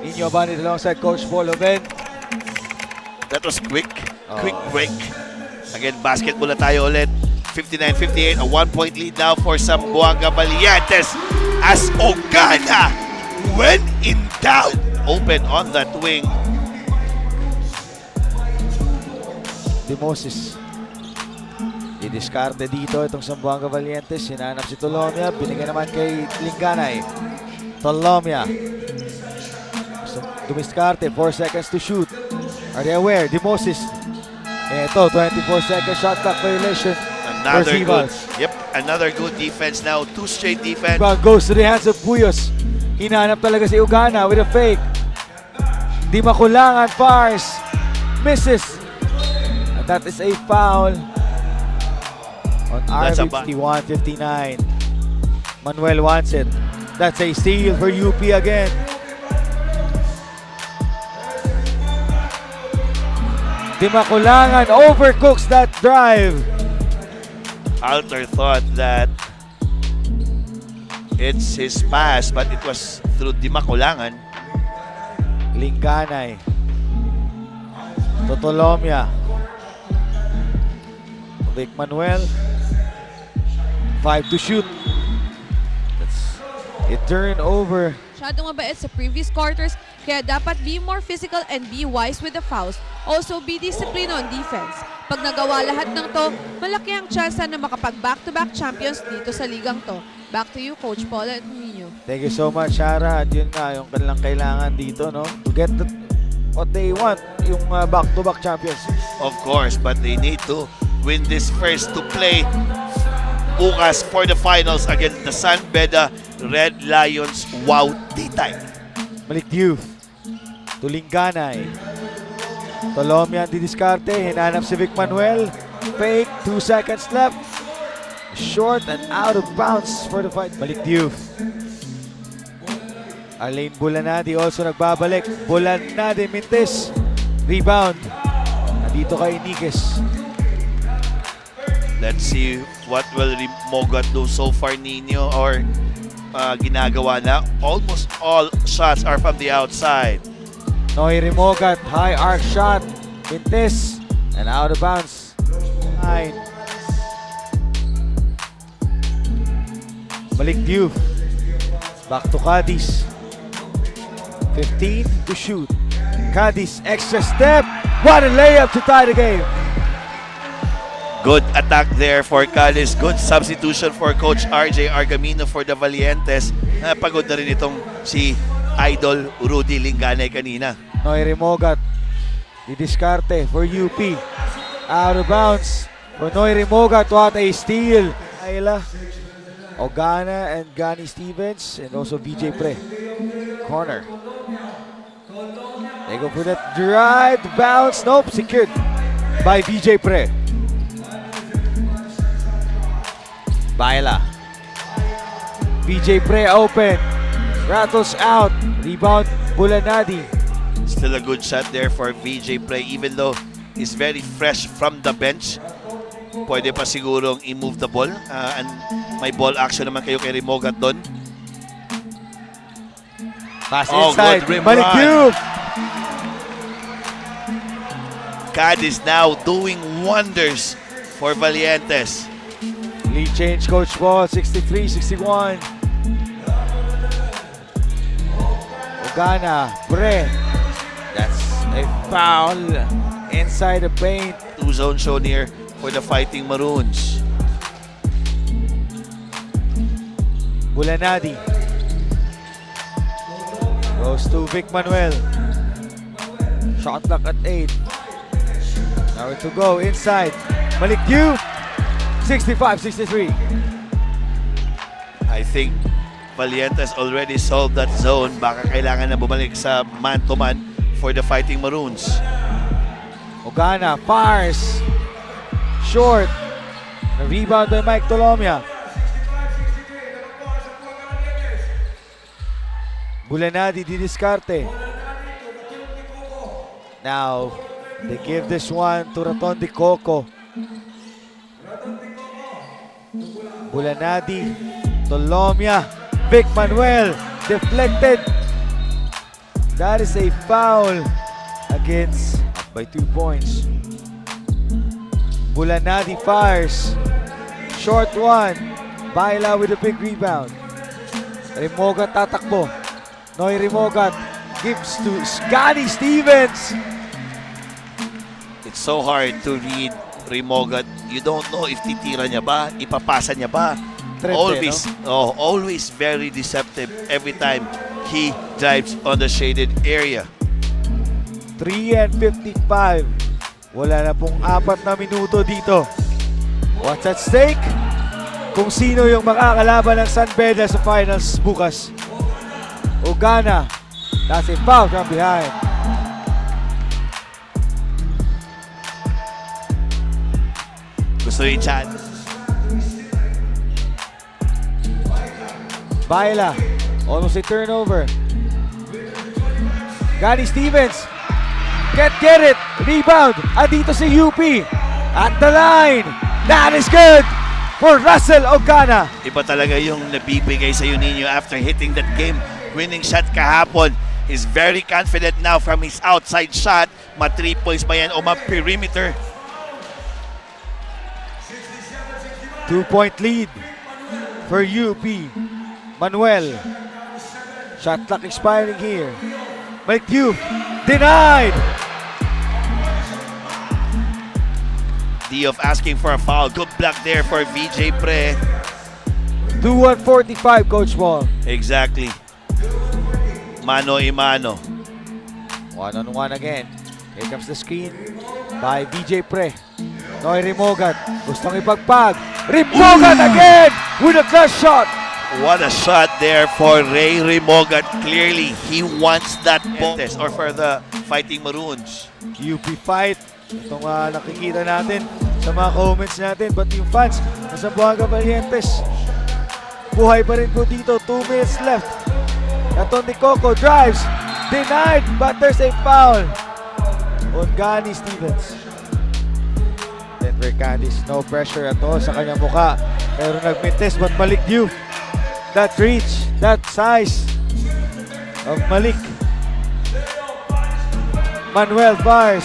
Nino Abanit alongside Coach Paul Oven. That was quick. Quick break. Again, basketball na tayo ulit. 59-58, a 1-point lead now for Zamboanga Valientes as Ogana, when in doubt, open on that wing. Dimoses. Didiskarte dito itong Zamboanga Valientes. Sinanap si Tolomia. Binigyan naman kay Linganay. Tolomia. Dumiskarte. 4 seconds to shoot. Are they aware? Dimoses. Ito, 24-second shot clock violation. Another good defense now. 2 straight defense. Rebound goes to the hands of Puyos. Hinanap talaga si Ugana with a fake. Di makulangan. Fires. Misses. And that is a foul on RB 51-59. Manuel wants it. That's a steal for UP again. Di makulangan overcooks that drive. Alter thought that it's his pass, but it was through Di Makulangan. Linganay. Totolomia. Vic Manuel. 5 to shoot. It turned over. Masyadong mabait sa previous quarters, kaya dapat be more physical and be wise with the fouls. Also, be disciplined on defense. Pag nagawa lahat ng to, malaki ang chance na makapag back-to-back champions dito sa ligang to. Back to you, Coach Paul and Nino. Thank you so much, Shara. At yun nga, yung kanilang kailangan dito, no? To get what they want, yung back-to-back champions. Of course, but they need to win this first to play bukas for the finals against the San Beda Red Lions. Wow, D-time. Malik Diouf. Tulinganay. Tolomia didiskarte. Hinanap si Vic Manuel. Fake. 2 seconds left. Short and out of bounds for the fight. Malik Diouf. Arlene Bulanadi also nagbabalik. Bulanadi Mintes. Rebound. Nandito kay Iniques. Let's see what will Mogat do so far, Nino, or ginagawa na. Almost all shots are from the outside. Noy Rimogat, high arc shot. Mintes, and out of bounds. 9. Malik Diouf. Back to Cadiz. 15 to shoot. Cadiz, extra step. What a layup to tie the game. Good attack there for Cadiz. Good substitution for Coach RJ Argamino for the Valientes. Napagod na rin itong si Idol Rudy Linganay kanina. Noy Rimogat. Didiskarte for UP. Out of bounds for Noy Rimogat. What a steal. Ayla, Ogana and Gani Stevens, and also VJ Pre. Corner. They go for that drive. Bounce. Nope. Secured by VJ Pre. Baila. VJ Pre open. Rattles out. Rebound. Bulanadi. Still a good shot there for VJ Play, even though he's very fresh from the bench. Pwede pa sigurong i-move the ball. And may ball action naman kayo kay Rimogat doon. Pass inside. Good rim Malik run. Diouf. Cadiz now doing wonders for Valientes. Lead change, Coach Paul, 63-61. Ogana, Bre. That's a foul inside the paint. 2-zone shown here for the Fighting Maroons. Bulanadi. Goes to Vic Manuel. Shot clock at 8. Now to go inside. Malik Diouf. 65-63. I think Valientes already solved that zone. Baka kailangan na bumalik sa man-to-man for the Fighting Maroons. Ogana fires. Short. A rebound by Mike Tolomia. Bulanadi didiskarte. Now, they give this one to Raton de Coco. Bulanadi, Tolomia, Vic Manuel, deflected. That is a foul against up by 2 points. Bulanadi fires. Short one. Baila with a big rebound. Rimogat tatakbo. Noy Rimogat gives to Scotty Stevens. It's so hard to read Rimogat. You don't know if titira niya ba, ipapasa niya ba. Trente, Always very deceptive every time he drives on the shaded area. 3 and 55. Wala na pong 4 na minuto dito. What's at stake? Kung sino yung makakalaban ng San Beda sa finals bukas. Ogana. That's a foul from behind. Gusto yung chance. Baila. Almost a turnover. Gani Stevens. Get it. Rebound. Andito si UP. At the line. That is good for Russell Ogana. Iba talaga yung nabibigay sa Juninho after hitting that game-winning shot kahapon. He's very confident now from his outside shot. Ma-3 points ba yan o ma-perimeter? 2-point lead for UP. Manuel. Shot clock expiring here. Malik Diouf. Denied. Diouf asking for a foul. Good block there for VJ Pre. 2-1-45, Coach Ball. Exactly. Mano y mano. 1-on-1 again. Here comes the screen by VJ Pre. Noy Rimogat. Gustong ipagpag. Rimogat again with a clutch shot. What a shot there for Ray Rimogat. Clearly, he wants that contest or for the Fighting Maroons. UP fight. Itong nakikita natin sa mga comments natin. But yung fans ng Zamboanga Valientes, buhay pa rin po dito. 2 minutes left. Aton ni Coco drives. Denied, but there's a foul on Gani Stevens. Denver Candies, no pressure at all sa kanyang mukha. Pero nagmintes, but Malik Diouf. That reach, that size of Malik. Manuel fires.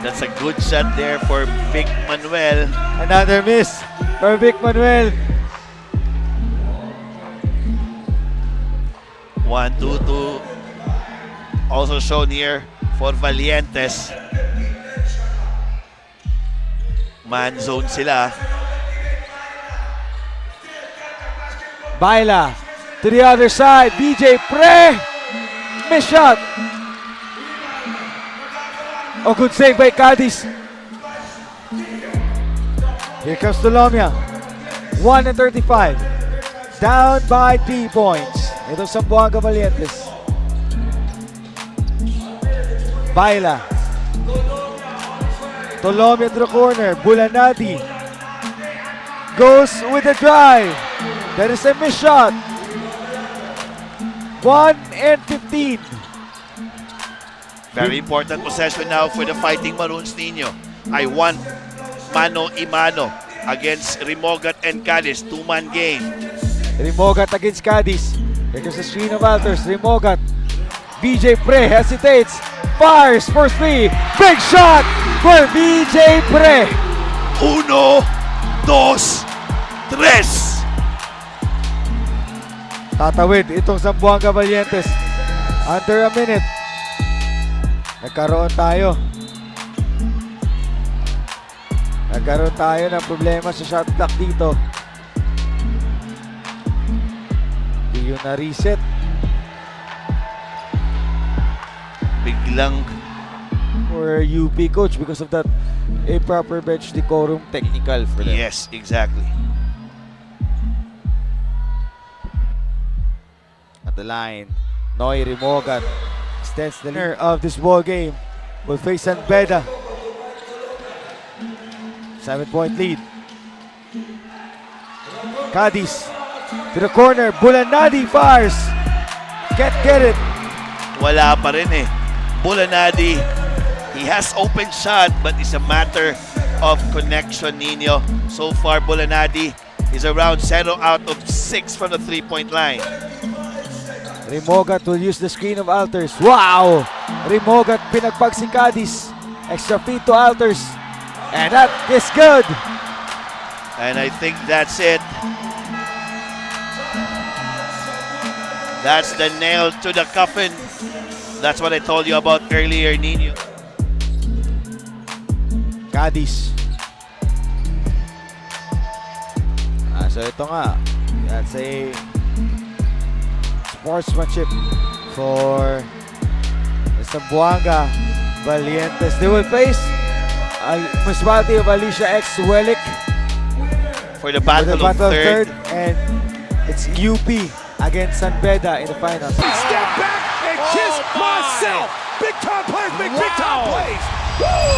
That's a good shot there for Vic Manuel. Another miss for Vic Manuel. 1-2-2. Also shown here for Valientes. Man zone sila. Baila to the other side. BJ Pre. Miss shot. Oh, good save by Cadiz. Here comes Tolomia. 1-35. Down by 3 points. Ito sa Zamboanga Valientes. Baila. Tolomia to the corner. Bulanadi goes with the drive. That is a miss shot. 1-15. Very important possession now for the Fighting Maroons, Nino. I want mano y mano against Rimogat and Cadiz. 2-man game. Rimogat against Cadiz. Here comes the screen of Alters. Rimogat. VJ Pre hesitates. Fires for 3. Big shot for VJ Pre. 1, 2, 3. Tatawid itong Zamboanga Valientes. Under a minute. Nagkaroon tayo ng problema sa shot clock dito. Hindi yun na-reset. Biglang For UP coach because of that improper bench decorum technical for them. yes, exactly. At the line, Noy Rimogat extends the winner of this ball game. Will face San Beda. 7-point lead. Cadiz to the corner. Bulanadi fires. Can't get it. Wala pa rin eh. Bulanadi, he has open shot but it's a matter of connection, Nino. So far, Bulanadi is around 0 out of 6 from the 3-point line. Rimogat will use the screen of Alters. Wow! Rimogat pinagpag si Cadiz. Extra feed to Alters. And that is good. And I think that's it. That's the nail to the coffin. That's what I told you about earlier, Nino. Cadiz. So ito nga. That's a sportsmanship for Zamboanga Valientes. They will face municipality of Alicia X Wellick For the for battle, the battle of third. and it's UP against San Beda in the finals. Step back and kiss myself. Big time plays make big time plays. Woo!